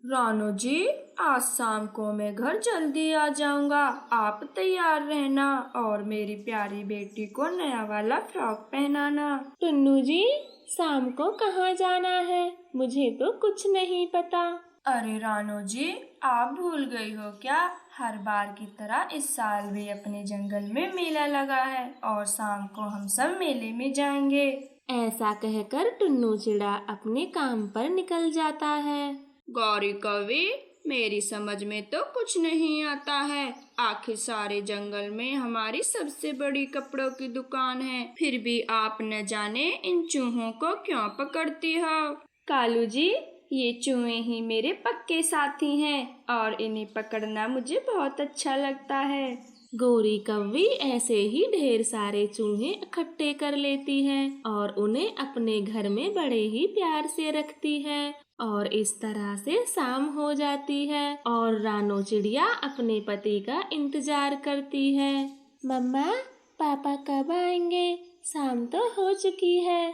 रानो जी, आज शाम को मैं घर जल्दी आ जाऊंगा। आप तैयार रहना और मेरी प्यारी बेटी को नया वाला फ्रॉक पहनाना। टुन्नू जी, शाम को कहाँ जाना है? मुझे तो कुछ नहीं पता। अरे रानो जी, आप भूल गई हो क्या? हर बार की तरह इस साल भी अपने जंगल में मेला लगा है और शाम को हम सब मेले में जाएंगे। ऐसा कहकर टुन्नू चिड़ा अपने काम पर निकल जाता है। गौरी कवि, मेरी समझ में तो कुछ नहीं आता है। आखिर सारे जंगल में हमारी सबसे बड़ी कपड़ों की दुकान है, फिर भी आप न जाने इन चूहों को क्यों पकड़ती हो। कालू जी, ये चूहे ही मेरे पक्के साथी हैं और इन्हें पकड़ना मुझे बहुत अच्छा लगता है। गौरी कव्वी ऐसे ही ढेर सारे चूहे इकट्ठे कर लेती है और उन्हें अपने घर में बड़े ही प्यार से रखती है। और इस तरह से शाम हो जाती है और रानो चिड़िया अपने पति का इंतजार करती है। मम्मा, पापा कब आएंगे? शाम तो हो चुकी है।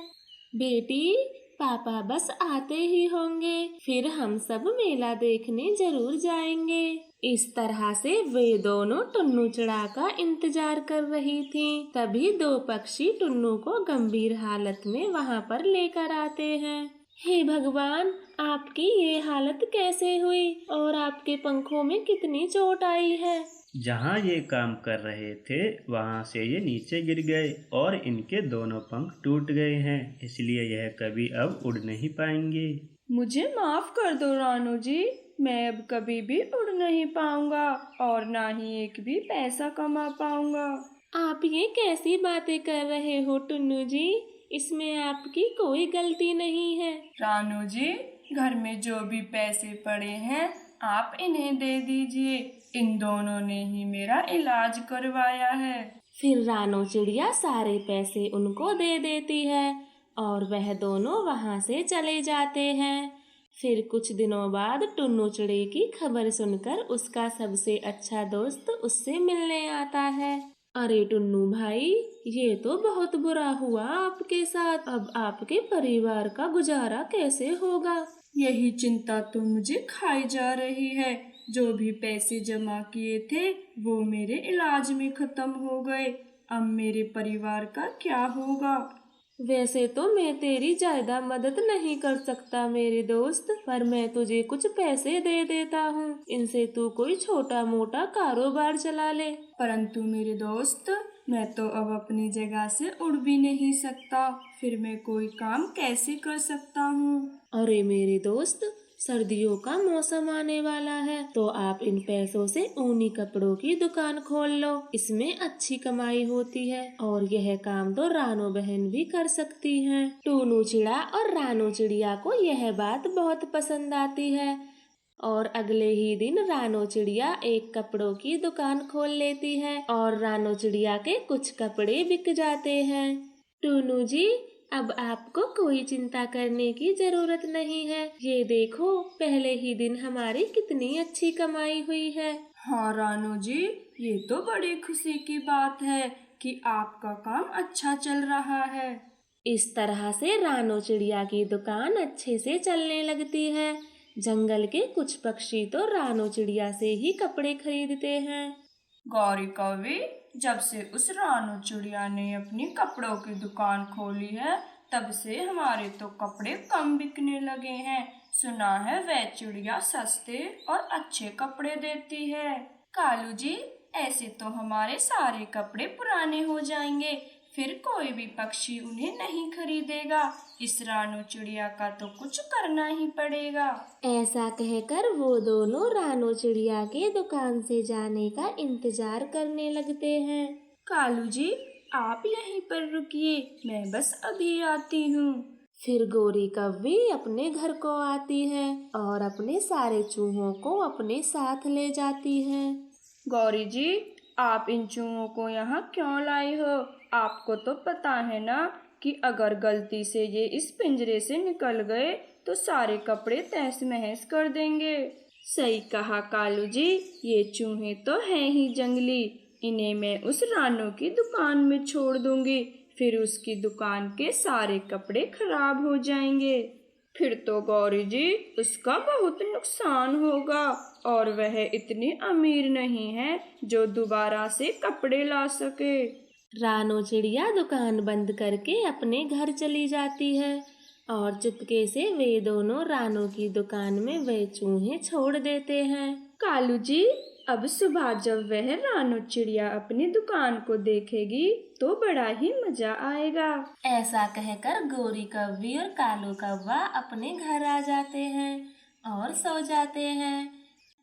बेटी, पापा बस आते ही होंगे, फिर हम सब मेला देखने जरूर जाएंगे। इस तरह से वे दोनों टुन्नू चिड़ा का इंतजार कर रही थीं। तभी दो पक्षी टुन्नू को गंभीर हालत में वहाँ पर लेकर आते हैं। हे भगवान, आपकी ये हालत कैसे हुई और आपके पंखों में कितनी चोट आई है? जहाँ ये काम कर रहे थे वहाँ से ये नीचे गिर गए और इनके दोनों पंख टूट गए हैं, इसलिए यह कभी अब उड़ नहीं पाएंगे। मुझे माफ कर दो रानू जी, मैं अब कभी भी उड़ नहीं पाऊंगा और ना ही एक भी पैसा कमा पाऊंगा। आप ये कैसी बातें कर रहे हो टुन्नू जी? इसमें आपकी कोई गलती नहीं है। रानू जी, घर में जो भी पैसे पड़े हैं आप इन्हें दे दीजिए। इन दोनों ने ही मेरा इलाज करवाया है। फिर रानो चिड़िया सारे पैसे उनको दे देती है और वह दोनों वहाँ से चले जाते हैं। फिर कुछ दिनों बाद टुन्नू चिड़ी की खबर सुनकर उसका सबसे अच्छा दोस्त उससे मिलने आता है। अरे टुन्नू भाई, ये तो बहुत बुरा हुआ आपके साथ। अब आपके परिवार का गुजारा कैसे होगा? यही चिंता तो मुझे खाई जा रही है। जो भी पैसे जमा किए थे वो मेरे इलाज में खत्म हो गए। अब मेरे परिवार का क्या होगा? वैसे तो मैं तेरी ज्यादा मदद नहीं कर सकता मेरे दोस्त, पर मैं तुझे कुछ पैसे दे देता हूँ। इनसे तू कोई छोटा मोटा कारोबार चला ले। परंतु मेरे दोस्त, मैं तो अब अपनी जगह से उड़ भी नहीं सकता, फिर मैं कोई काम कैसे कर सकता हूँ? अरे मेरे दोस्त, सर्दियों का मौसम आने वाला है, तो आप इन पैसों से ऊनी कपड़ों की दुकान खोल लो। इसमें अच्छी कमाई होती है और यह काम तो रानो बहन भी कर सकती हैं। टूनू चिड़ा और रानो चिड़िया को यह बात बहुत पसंद आती है और अगले ही दिन रानो चिड़िया एक कपड़ों की दुकान खोल लेती है और रानो चिड़िया के कुछ कपड़े बिक जाते हैं। टूनू जी, अब आपको कोई चिंता करने की जरूरत नहीं है। ये देखो, पहले ही दिन हमारी कितनी अच्छी कमाई हुई है। हाँ रानू जी, ये तो बड़ी खुशी की बात है कि आपका काम अच्छा चल रहा है। इस तरह से रानो चिड़िया की दुकान अच्छे से चलने लगती है। जंगल के कुछ पक्षी तो रानो चिड़िया से ही कपड़े खरीदते हैं। गौरी कवि, जब से उस रानू चिड़िया ने अपनी कपड़ों की दुकान खोली है तब से हमारे तो कपड़े कम बिकने लगे हैं। सुना है वह चिड़िया सस्ते और अच्छे कपड़े देती है। कालू जी, ऐसे तो हमारे सारे कपड़े पुराने हो जाएंगे, फिर कोई भी पक्षी उन्हें नहीं खरीदेगा। इस रानू चिड़िया का तो कुछ करना ही पड़ेगा। ऐसा कहकर वो दोनों रानो चिड़िया के दुकान से जाने का इंतजार करने लगते हैं। कालू जी, आप यहीं पर रुकिए, मैं बस अभी आती हूँ। फिर गौरी कव्वी अपने घर को आती है और अपने सारे चूहों को अपने साथ ले जाती है। गौरी जी, आप इन चूहों को यहाँ क्यों लाई हो? आपको तो पता है ना कि अगर गलती से ये इस पिंजरे से निकल गए तो सारे कपड़े तहस महस कर देंगे। सही कहा कालू जी, ये चूहे तो हैं ही जंगली। इन्हें मैं उस रानू की दुकान में छोड़ दूंगी, फिर उसकी दुकान के सारे कपड़े खराब हो जाएंगे। फिर तो गौरी जी उसका बहुत नुकसान होगा, और वह इतनी अमीर नहीं है जो दोबारा से कपड़े ला सके। रानो चिड़िया दुकान बंद करके अपने घर चली जाती है और चुपके से वे दोनों रानो की दुकान में वे चूहे छोड़ देते हैं। कालू जी, अब सुबह जब वह रानो चिड़िया अपनी दुकान को देखेगी तो बड़ा ही मजा आएगा। ऐसा कहकर गोरी कौवी और कालू कौवा अपने घर आ जाते हैं और सो जाते हैं।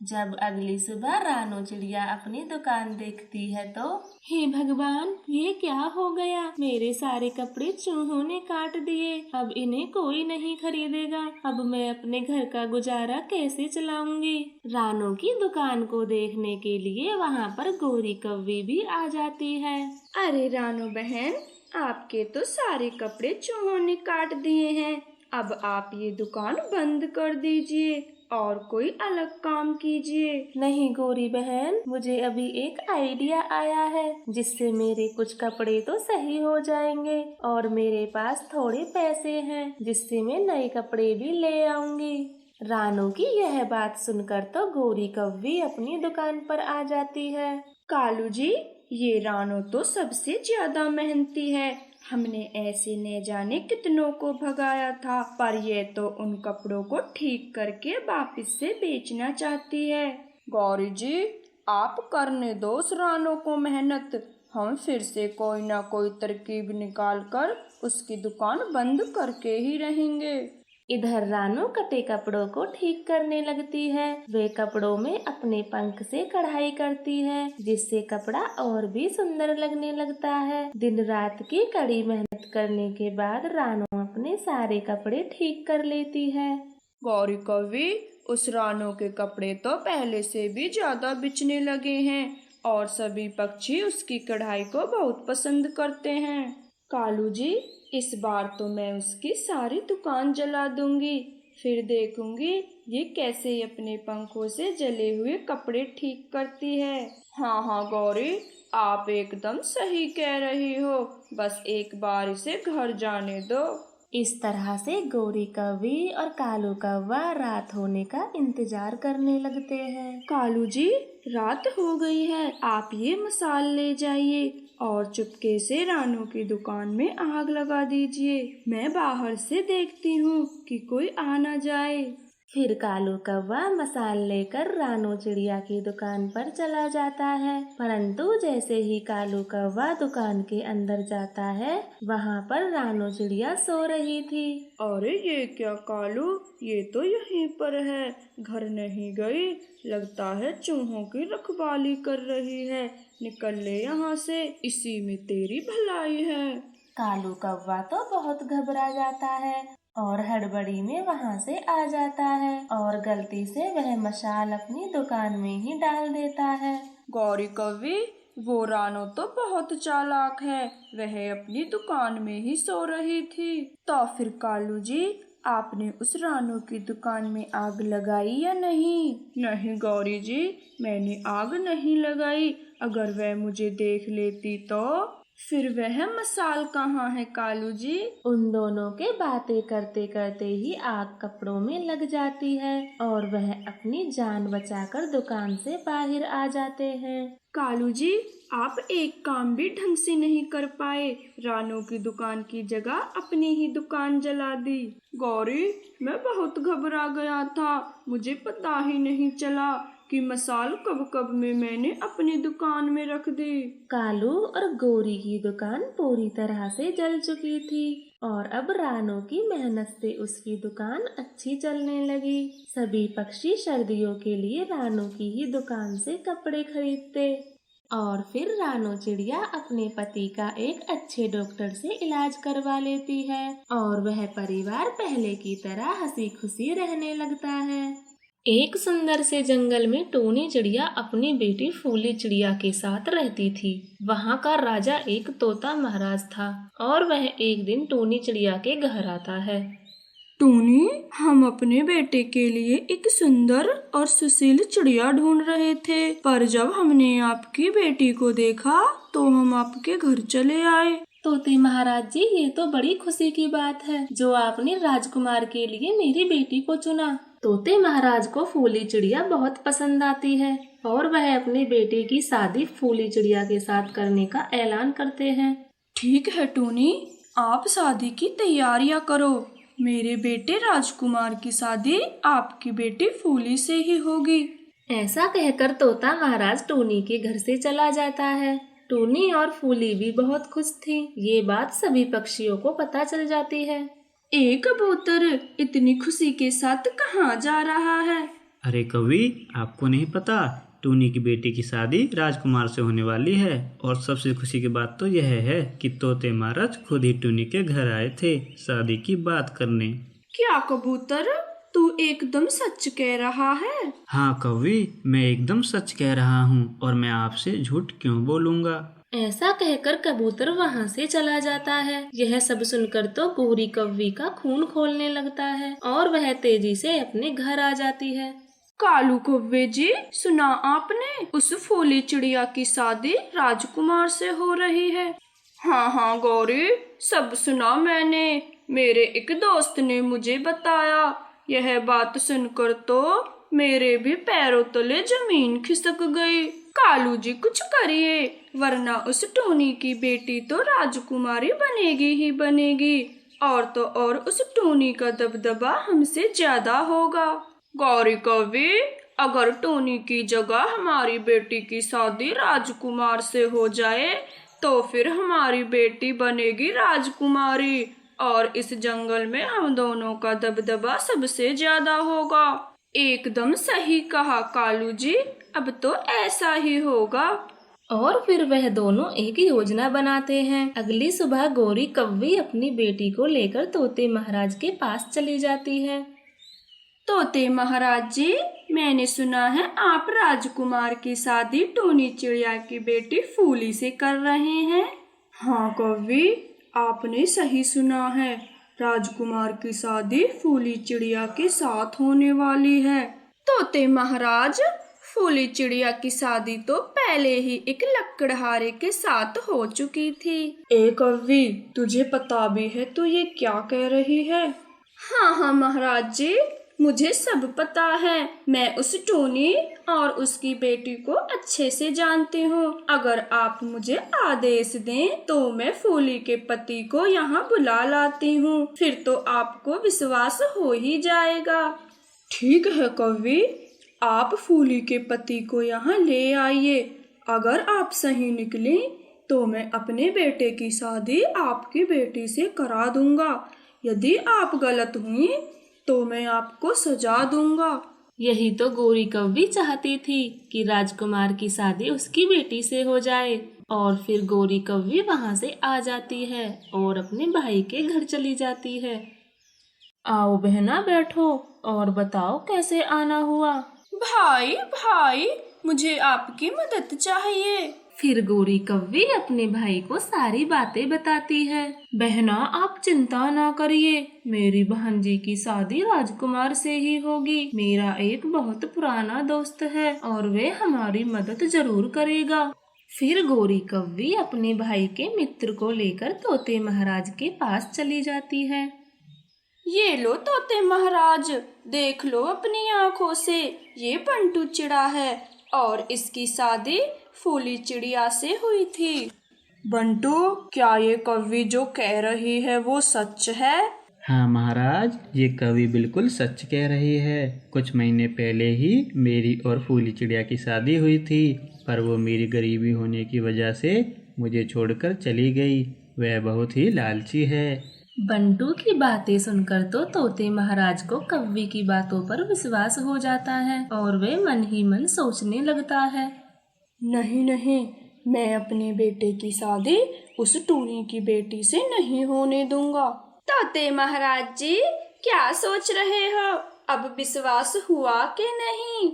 जब अगली सुबह रानो चिड़िया अपनी दुकान देखती है तो हे भगवान, ये क्या हो गया? मेरे सारे कपड़े चूहों ने काट दिए। अब इन्हें कोई नहीं खरीदेगा। अब मैं अपने घर का गुजारा कैसे चलाऊंगी? रानो की दुकान को देखने के लिए वहाँ पर गोरी कौवी भी आ जाती है। अरे रानो बहन, आपके तो सारे कपड़े चूहों ने काट दिए हैं। अब आप ये दुकान बंद कर दीजिए और कोई अलग काम कीजिए। नहीं गोरी बहन, मुझे अभी एक आइडिया आया है जिससे मेरे कुछ कपड़े तो सही हो जाएंगे और मेरे पास थोड़े पैसे हैं जिससे मैं नए कपड़े भी ले आऊंगी। रानो की यह बात सुनकर तो गोरी कौवी अपनी दुकान पर आ जाती है। कालू जी, ये रानो तो सबसे ज्यादा मेहनती है। हमने ऐसे न जाने कितनों को भगाया था, पर ये तो उन कपड़ों को ठीक करके वापस से बेचना चाहती है। गौरी जी, आप करने दो उस रानो को मेहनत। हम फिर से कोई ना कोई तरकीब निकाल कर उसकी दुकान बंद करके ही रहेंगे। इधर रानो कटे कपड़ों को ठीक करने लगती है। वे कपड़ों में अपने पंख से कढ़ाई करती है जिससे कपड़ा और भी सुंदर लगने लगता है। दिन रात की कड़ी मेहनत करने के बाद रानो अपने सारे कपड़े ठीक कर लेती है। गौरी कौवी, उस रानो के कपड़े तो पहले से भी ज्यादा बिचने लगे हैं और सभी पक्षी उसकी कढ़ाई को बहुत पसंद करते हैं। कालू जी, इस बार तो मैं उसकी सारी दुकान जला दूंगी। फिर देखूंगी ये कैसे अपने पंखों से जले हुए कपड़े ठीक करती है। हाँ हाँ गौरी, आप एकदम सही कह रही हो। बस एक बार इसे घर जाने दो। इस तरह से गोरी कौवी और कालू कौवा रात होने का इंतजार करने लगते हैं। कालू जी, रात हो गई है, आप ये मसाल ले जाइए और चुपके से रानो की दुकान में आग लगा दीजिए। मैं बाहर से देखती हूँ कि कोई आ न जाए। फिर कालू कौवा मसाल लेकर रानो चिड़िया की दुकान पर चला जाता है, परंतु जैसे ही कालू कौवा दुकान के अंदर जाता है वहाँ पर रानो चिड़िया सो रही थी। अरे ये क्या कालू, ये तो यहीं पर है, घर नहीं गई। लगता है चूहों की रखवाली कर रही है। निकल ले यहाँ से, इसी में तेरी भलाई है। कालू कौवा तो बहुत घबरा जाता है और हड़बड़ी में वहाँ से आ जाता है और गलती से वह मशाल अपनी दुकान में ही डाल देता है। गौरी कौवी, वो रानो तो बहुत चालाक है, वह अपनी दुकान में ही सो रही थी। तो फिर कालू जी, आपने उस रानो की दुकान में आग लगाई या नहीं? नहीं गौरी जी, मैंने आग नहीं लगाई। अगर वह मुझे देख लेती तो? फिर वह मसाल कहाँ है कालू जी? उन दोनों के बातें करते करते ही आग कपड़ों में लग जाती है और वह अपनी जान बचाकर दुकान से बाहर आ जाते हैं। कालू जी, आप एक काम भी ढंग से नहीं कर पाए। रानो की दुकान की जगह अपनी ही दुकान जला दी। गौरी, मैं बहुत घबरा गया था, मुझे पता ही नहीं चला कि मसाल कब कब में मैंने अपनी दुकान में रख दी। कालू और गोरी की दुकान पूरी तरह से जल चुकी थी और अब रानो की मेहनत से उसकी दुकान अच्छी चलने लगी। सभी पक्षी सर्दियों के लिए रानो की ही दुकान से कपड़े खरीदते और फिर रानो चिड़िया अपने पति का एक अच्छे डॉक्टर से इलाज करवा लेती है और वह परिवार पहले की तरह हंसी खुशी रहने लगता है। एक सुंदर से जंगल में टूनी चिड़िया अपनी बेटी फूली चिड़िया के साथ रहती थी। वहाँ का राजा एक तोता महाराज था और वह एक दिन टूनी चिड़िया के घर आता है। टूनी, हम अपने बेटे के लिए एक सुंदर और सुशील चिड़िया ढूंढ रहे थे, पर जब हमने आपकी बेटी को देखा तो हम आपके घर चले आए। तोते महाराज जी, ये तो बड़ी खुशी की बात है जो आपने राजकुमार के लिए मेरी बेटी को चुना। तोते महाराज को फूली चिड़िया बहुत पसंद आती है और वह अपनी बेटी की शादी फूली चिड़िया के साथ करने का ऐलान करते हैं। ठीक है टूनी, आप शादी की तैयारियां करो। मेरे बेटे राजकुमार की शादी आपकी बेटी फूली से ही होगी। ऐसा कहकर तोता महाराज टूनी के घर से चला जाता है। टूनी और फूली भी बहुत खुश थी। ये बात सभी पक्षियों को पता चल जाती है। एक कबूतर इतनी खुशी के साथ कहाँ जा रहा है? अरे कवि, आपको नहीं पता, टूनी की बेटी की शादी राजकुमार से होने वाली है। और सबसे खुशी की बात तो यह है कि तोते महाराज खुद ही टूनी के घर आए थे शादी की बात करने। क्या कबूतर, तू एकदम सच कह रहा है? हाँ कवि, मैं एकदम सच कह रहा हूँ और मैं आपसे झूठ क्यों बोलूँगा। ऐसा कहकर कबूतर वहाँ से चला जाता है। यह सब सुनकर तो गोरी कव्वी का खून खौलने लगता है और वह तेजी से अपने घर आ जाती है। कालू कौवे जी, सुना आपने? उस फूली चिड़िया की शादी राजकुमार से हो रही है। हाँ हाँ गौरी, सब सुना मैंने। मेरे एक दोस्त ने मुझे बताया। यह बात सुनकर तो मेरे भी पैरों तले जमीन खिसक गई। कालू जी कुछ करिए, वरना उस टूनी की बेटी तो राजकुमारी बनेगी ही बनेगी। और तो और उस टूनी का दबदबा हमसे ज्यादा होगा। गौरी कवि, अगर टूनी की जगह हमारी बेटी की शादी राजकुमार से हो जाए तो फिर हमारी बेटी बनेगी राजकुमारी और इस जंगल में हम दोनों का दबदबा सबसे ज्यादा होगा। एकदम सही कहा कालू जी, अब तो ऐसा ही होगा। और फिर वह दोनों एक योजना बनाते हैं। अगली सुबह गोरी कव्वी अपनी बेटी को लेकर तोते महाराज के पास चली जाती है। तोते महाराज जी, मैंने सुना है आप राजकुमार की शादी टूनी चिड़िया की बेटी फूली से कर रहे हैं। हाँ कौवी, आपने सही सुना है। राजकुमार की शादी फूली चिड़िया के साथ होने वाली है। तोते महाराज, फूली चिड़िया की शादी तो पहले ही एक लकड़हारे के साथ हो चुकी थी। ए कौवी, तुझे पता भी है तो ये क्या कह रही है? हाँ हाँ महाराज जी, मुझे सब पता है। मैं उस टूनी और उसकी बेटी को अच्छे से जानती हूँ। अगर आप मुझे आदेश दें तो मैं फूली के पति को यहाँ बुला लाती हूँ, फिर तो आपको विश्वास हो ही जाएगा। ठीक है कवि, आप फूली के पति को यहाँ ले आइए। अगर आप सही निकली तो मैं अपने बेटे की शादी आपकी बेटी से करा दूंगा। यदि आप गलत हुई तो मैं आपको सजा दूंगा। यही तो गोरी कव्वी चाहती थी कि राजकुमार की शादी उसकी बेटी से हो जाए। और फिर गोरी कव्वी वहाँ से आ जाती है और अपने भाई के घर चली जाती है। आओ बहना, बैठो और बताओ कैसे आना हुआ। भाई भाई, मुझे आपकी मदद चाहिए। फिर गोरी कव्वी अपने भाई को सारी बातें बताती है। बहना, आप चिंता ना करिए, मेरी भांजी की शादी राजकुमार से ही होगी। मेरा एक बहुत पुराना दोस्त है और वे हमारी मदद जरूर करेगा। फिर गोरी कव्वी अपने भाई के मित्र को लेकर तोते महाराज के पास चली जाती है। ये लो तोते महाराज, देख लो अपनी आँखों से, ये बंटू चिड़ा है और इसकी शादी फूली चिड़िया से हुई थी। बंटू, क्या ये कवि जो कह रही है वो सच है? हाँ महाराज, ये कवि बिल्कुल सच कह रही है। कुछ महीने पहले ही मेरी और फूली चिड़िया की शादी हुई थी, पर वो मेरी गरीबी होने की वजह से मुझे छोड़कर चली गई। वह बहुत ही लालची है। बंटू की बातें सुनकर तो तोते महाराज को कव्वी की बातों पर विश्वास हो जाता है और वे मन ही मन सोचने लगता है, नहीं नहीं, मैं अपने बेटे की शादी उस टूनी की बेटी से नहीं होने दूंगा। तोते महाराज जी, क्या सोच रहे हो? अब विश्वास हुआ कि नहीं?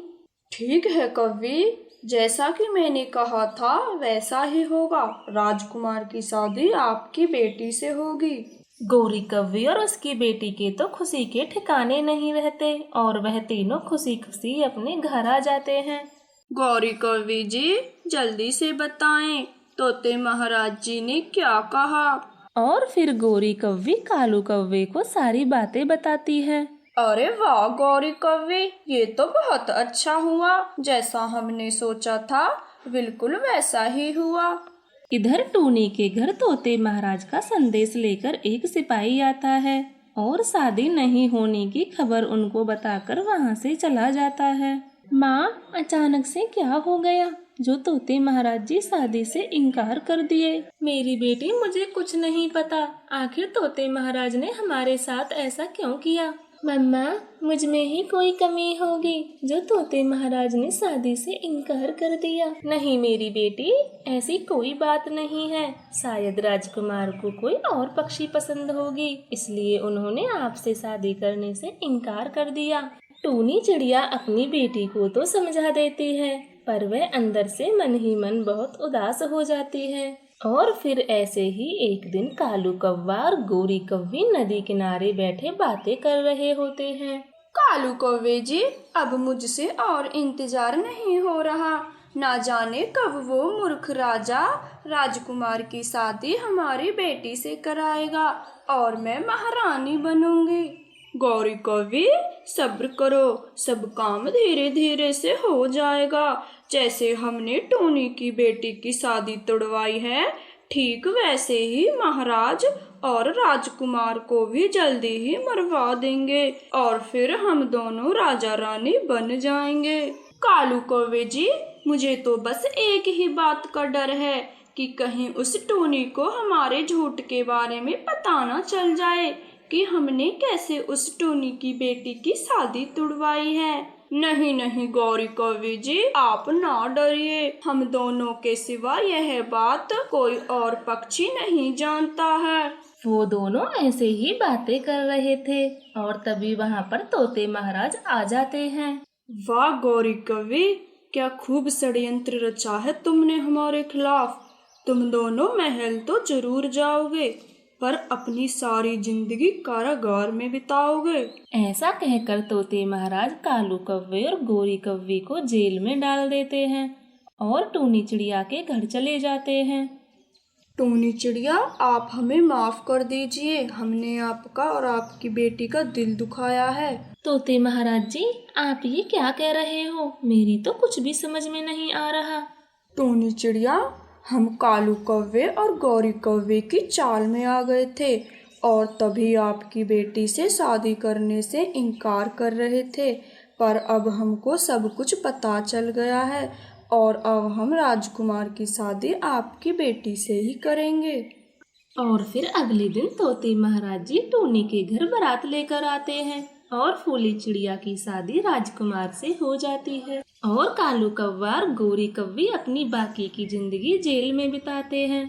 ठीक है कवि, जैसा कि मैंने कहा था वैसा ही होगा। राजकुमार की शादी आपकी बेटी से होगी। गोरी कव्वी और उसकी बेटी के तो खुशी के ठिकाने नहीं रहते और वह तीनों खुशी खुशी अपने घर आ जाते हैं। गौरी कवि जी, जल्दी से बताएं, तोते महाराज जी ने क्या कहा। और फिर गोरी कव्वी कालू कव्वे को सारी बातें बताती है। अरे वाह गौरी कव्वे, ये तो बहुत अच्छा हुआ। जैसा हमने सोचा था बिल्कुल वैसा ही हुआ। इधर टूनी के घर तोते महाराज का संदेश लेकर एक सिपाही आता है और शादी नहीं होने की खबर उनको बताकर वहाँ से चला जाता है। माँ, अचानक से क्या हो गया जो तोते महाराज जी शादी से इनकार कर दिए? मेरी बेटी, मुझे कुछ नहीं पता। आखिर तोते महाराज ने हमारे साथ ऐसा क्यों किया? मम्मा, मुझ में ही कोई कमी होगी जो तोते महाराज ने शादी से इनकार कर दिया। नहीं मेरी बेटी, ऐसी कोई बात नहीं है। शायद राजकुमार को कोई और पक्षी पसंद होगी, इसलिए उन्होंने आपसे शादी करने से इनकार कर दिया। टूनी चिड़िया अपनी बेटी को तो समझा देती है, पर वह अंदर से मन ही मन बहुत उदास हो जाती है। और फिर ऐसे ही एक दिन कालू कौवा और गोरी कव्वी नदी किनारे बैठे बातें कर रहे होते हैं। कालू कौवे जी, अब मुझसे और इंतजार नहीं हो रहा। ना जाने कब वो मूर्ख राजा राजकुमार की शादी हमारी बेटी से कराएगा और मैं महारानी बनूंगी। गौरी कौवी, सब्र करो, सब काम धीरे धीरे से हो जाएगा। जैसे हमने टूनी की बेटी की शादी तुड़वाई है, ठीक वैसे ही महाराज और राजकुमार को भी जल्दी ही मरवा देंगे और फिर हम दोनों राजा रानी बन जाएंगे। कालू कौवे जी, मुझे तो बस एक ही बात का डर है कि कहीं उस टूनी को हमारे झूठ के बारे में पता न चल जाए कि हमने कैसे उस टूनी की बेटी की शादी तुड़वाई है। नहीं नहीं गौरी कौवी जी, आप ना डरिए। हम दोनों के सिवा यह बात कोई और पक्षी नहीं जानता है। वो दोनों ऐसे ही बातें कर रहे थे और तभी वहाँ पर तोते महाराज आ जाते हैं। वाह गौरी कौवी, क्या खूब षड्यंत्र रचा है तुमने हमारे खिलाफ। तुम दोनों महल तो जरूर जाओगे, पर अपनी सारी जिंदगी कारागार में बिताओगे। ऐसा कहकर तोते महाराज कालू कौवे और गोरी कव्वी को जेल में डाल देते हैं और टूनी चिड़िया के घर चले जाते हैं। टूनी चिड़िया, आप हमें माफ कर दीजिए, हमने आपका और आपकी बेटी का दिल दुखाया है। तोते महाराज जी, आप ये क्या कह रहे हो? मेरी तो कुछ भी समझ में नहीं आ रहा। टूनी चिड़िया, हम कालू कौवे और गौरी कौवे की चाल में आ गए थे और तभी आपकी बेटी से शादी करने से इनकार कर रहे थे, पर अब हमको सब कुछ पता चल गया है और अब हम राजकुमार की शादी आपकी बेटी से ही करेंगे। और फिर अगले दिन तोते महाराज जी टूनी के घर बारात लेकर आते हैं और फूली चिड़िया की शादी राजकुमार से हो जाती है और कालू कौवा और गोरी कव्वी अपनी बाकी की जिंदगी जेल में बिताते हैं।